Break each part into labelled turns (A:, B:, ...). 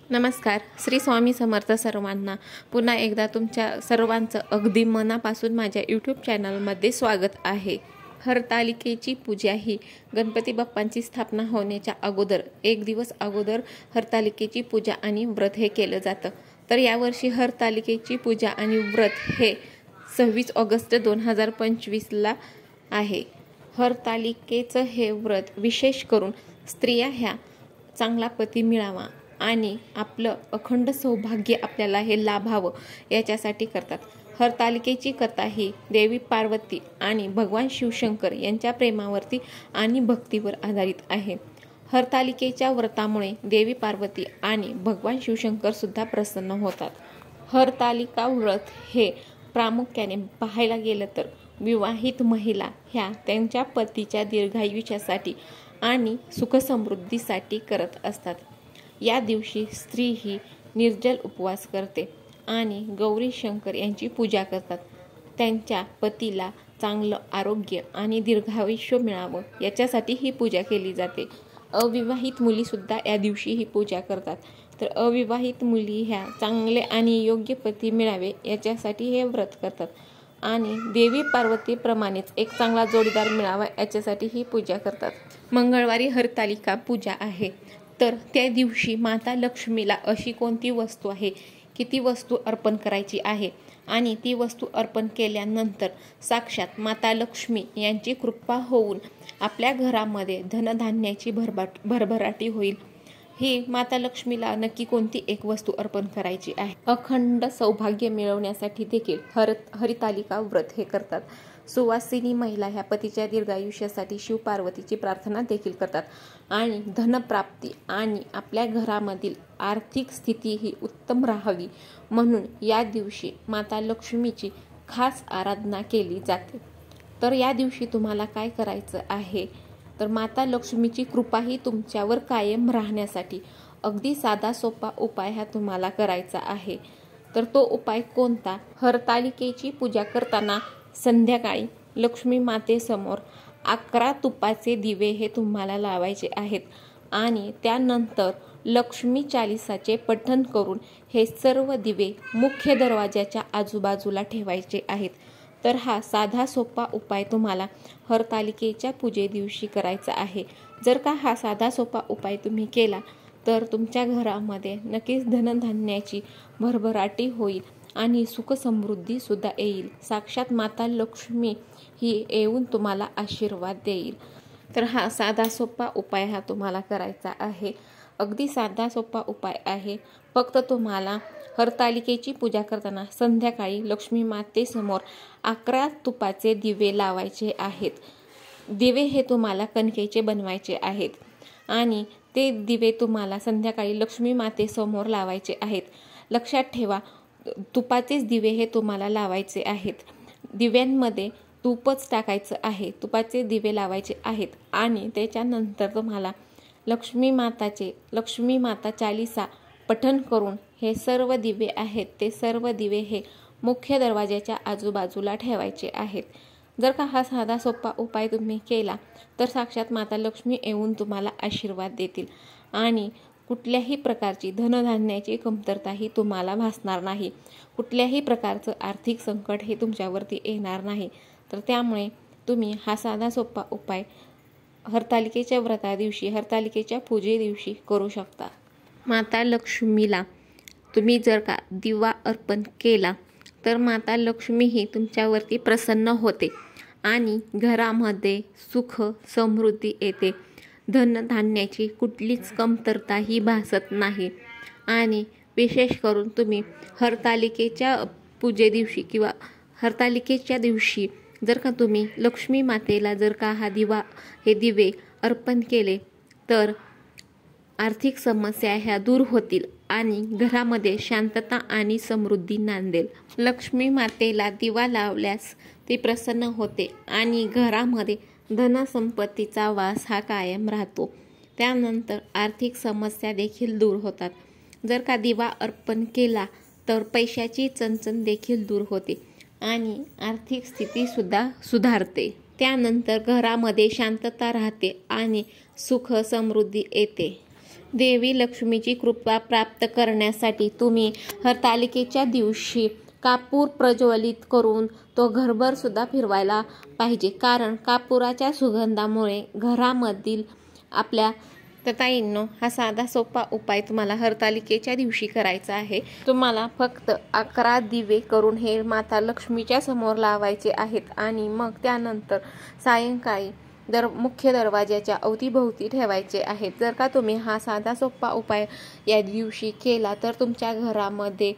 A: नमस्कार. श्री स्वामी समर्थ सर्वांना. पुन्हा एकदा तुमच्या सर्वांचं अगदी मनापासून माझ्या यूट्यूब चॅनलमध्ये स्वागत आहे. हरतालिकेची पूजा ही गणपती बाप्पांची स्थापना होण्याच्या अगोदर एक दिवस अगोदर हरतालिकेची पूजा आणि व्रत हे केलं जातं. तर यावर्षी हरतालिकेची पूजा आणि व्रत हे 26 ऑगस्ट 2025ला आहे. हरतालिकेचं हे व्रत विशेष करून स्त्रिया ह्या चांगला पती मिळावा आणि आपलं अखंड सौभाग्य आपल्याला हे लाभावं याच्यासाठी करतात. हरतालिकेची कथा ही देवी पार्वती आणि भगवान शिवशंकर यांच्या प्रेमावरती आणि भक्तीवर आधारित आहे. हरतालिकेच्या व्रतामुळे देवी पार्वती आणि भगवान शिवशंकर सुद्धा प्रसन्न होतात. हरतालिका व्रत हे प्रामुख्याने पाहायला गेलं तर विवाहित महिला ह्या त्यांच्या पतीच्या दीर्घायुष्यासाठी आणि सुखसमृद्धीसाठी करत असतात. या दिवशी स्त्री ही निर्जल उपवास करते आणि गौरी शंकर यांची पूजा करतात. त्यांच्या पतीला चांगलं आरोग्य आणि दीर्घायुष्य मिळावं याच्यासाठी ही पूजा केली जाते. अविवाहित मुलीसुद्धा या दिवशी ही पूजा करतात. तर अविवाहित मुली ह्या चांगले आणि योग्य पती मिळावे याच्यासाठी हे व्रत करतात आणि देवी पार्वतीप्रमाणेच एक चांगला जोडीदार मिळावा याच्यासाठी ही पूजा करतात. मंगळवारी हरतालिका पूजा आहे. तर त्या दिवशी माता लक्ष्मीला अशी कोणती वस्तू आहे की ती वस्तू अर्पण करायची आहे आणि ती वस्तू अर्पण केल्यानंतर साक्षात माता लक्ष्मी यांची कृपा होऊन आपल्या घरामध्ये धनधान्याची भरभराटी होईल. ही माता लक्ष्मीला नक्की कोणती एक वस्तू अर्पण करायची आहे. अखंड सौभाग्य मिळवण्यासाठी देखील हरतालिका व्रत हे करतात. सुवासिनी महिला ह्या पतीच्या दीर्घायुष्यासाठी शिव पार्वतीची प्रार्थना देखील करतात आणि धनप्राप्ती आणि आपल्या घरामधील आर्थिक स्थिती ही उत्तम राहावी म्हणून या दिवशी माता लक्ष्मीची खास आराधना केली जाते. तर या दिवशी तुम्हाला काय करायचं आहे तर माता लक्ष्मीची कृपा ही तुमच्यावर कायम राहण्यासाठी अगदी साधा सोपा उपाय हा तुम्हाला करायचा आहे. तर तो उपाय कोणता? हरतालिकेची पूजा करताना संध्याकाळी लक्ष्मी मातेसमोर 11 तुपाचे दिवे हे तुम्हाला लावायचे आहेत आणि त्यानंतर लक्ष्मी चालीसाचे पठण करून हे सर्व दिवे मुख्य दरवाजाच्या आजूबाजूला ठेवायचे आहेत. तर हा साधा सोपा उपाय तुम्हाला हरतालिकेच्या पूजे दिवशी करायचा आहे. जर का हा साधा सोपा उपाय तुम्ही केला तर तुमच्या घरामध्ये नक्कीच धनधान्याची भरभराटी होईल आणि सुखसमृद्धी सुद्धा येईल. साक्षात माता लक्ष्मी ही येऊन तुम्हाला आशीर्वाद देईल. तर हा साधा सोपा उपाय हा तुम्हाला करायचा आहे. अगदी साधा सोपा उपाय आहे. फक्त तुम्हाला हरतालिकेची पूजा करताना संध्याकाळी लक्ष्मी मातेसमोर 11 तुपाचे दिवे लावायचे आहेत. दिवे हे तुम्हाला कणकेचे बनवायचे आहेत आणि ते दिवे तुम्हाला संध्याकाळी लक्ष्मी मातेसमोर लावायचे आहेत. लक्षात ठेवा, तुपाचेच दिवे हे तुम्हाला लावायचे आहेत. दिव्यांमध्ये तूपच टाकायचं आहे. तुपाचे दिवे लावायचे आहेत आणि त्याच्यानंतर तुम्हाला लक्ष्मी माता चालीसा पठण करून हे सर्व दिवे आहेत ते सर्व दिवे हे मुख्य दरवाजाच्या आजूबाजूला ठेवायचे आहेत. जर का हा साधा सोपा उपाय तुम्ही केला तर साक्षात माता लक्ष्मी येऊन तुम्हाला आशीर्वाद देतील आणि कुठल्याही प्रकारची धनधान्याची कमतरता ही तुम्हाला भासणार नाही. कुठल्याही प्रकारचं आर्थिक संकट हे तुमच्यावरती येणार नाही. तर त्यामुळे तुम्ही हा साधा सोपा उपाय हरतालिकेच्या व्रता दिवशी हरतालिकेच्या पूजे दिवशी करू शकता. माता लक्ष्मीला तुम्ही जर का दिवा अर्पण केला तर माता लक्ष्मी ही तुमच्यावरती प्रसन्न होते आणि घरामध्ये सुख समृद्धी येते. धनधान्याची कुठलीच कमतरता ही भासत नाही आणि विशेष करून तुम्ही हरतालिकेच्या पूजे दिवशी किंवा हरतालिकेच्या दिवशी जर का तुम्ही लक्ष्मी मातेला जर का हे दिवे अर्पण केले तर आर्थिक समस्या ह्या दूर होतील आणि घरामध्ये शांतता आणि समृद्धी नांदेल. लक्ष्मी मातेला दिवा लावल्यास ती प्रसन्न होते आणि घरामध्ये धनसंपत्तीचा वास हा कायम राहतो. त्यानंतर आर्थिक समस्या देखील दूर होतात. जर का दिवा अर्पण केला तर पैशाची चणचण देखील दूर होते आणि आर्थिक स्थिती सुद्धा सुधारते. त्यानंतर घरामध्ये शांतता राहते आणि सुख समृद्धी येते. देवी लक्ष्मीची कृपा प्राप्त करण्यासाठी तुम्ही हरतालिकेच्या दिवशी कापूर प्रज्वलित करून तो घरभर सुद्धा फिरवायला पाहिजे, कारण कापुराच्या सुगंधामुळे घरामधील आपल्या ताईंनो हा साधा सोपा उपाय तुम्हाला हरतालिकेच्या दिवशी करायचा आहे। तुम्हाला फक्त 11 दिवे करून हे माता लक्ष्मीच्या समोर लावायचे आहेत आणि मग त्यानंतर सायंकाळी मुख्य दरवाजाच्या अवतीभोवती ठेवायचे आहेत। जर का तुम्ही हा साधा सोपा उपाय या दिवशी केला तर तुमच्या घरामध्ये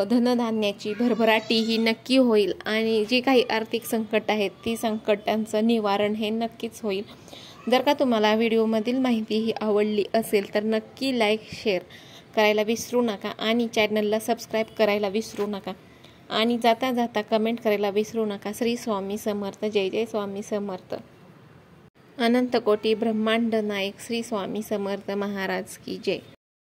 A: धनधान्याची भरभराटी ही नक्की होईल आणि जे काही आर्थिक संकट आहेत ती संकटांचं निवारण हे नक्कीच होईल। जर का तुम्हाला व्हिडिओमधील माहिती ही आवडली असेल तर नक्की लाईक शेअर करायला विसरू नका आणि चॅनलला सबस्क्राईब करायला विसरू नका आणि जाता जाता कमेंट करायला विसरू नका। श्री स्वामी समर्थ, जय जय स्वामी समर्थ। अनंत कोटी ब्रह्मांड नायक श्री स्वामी समर्थ महाराज की जय।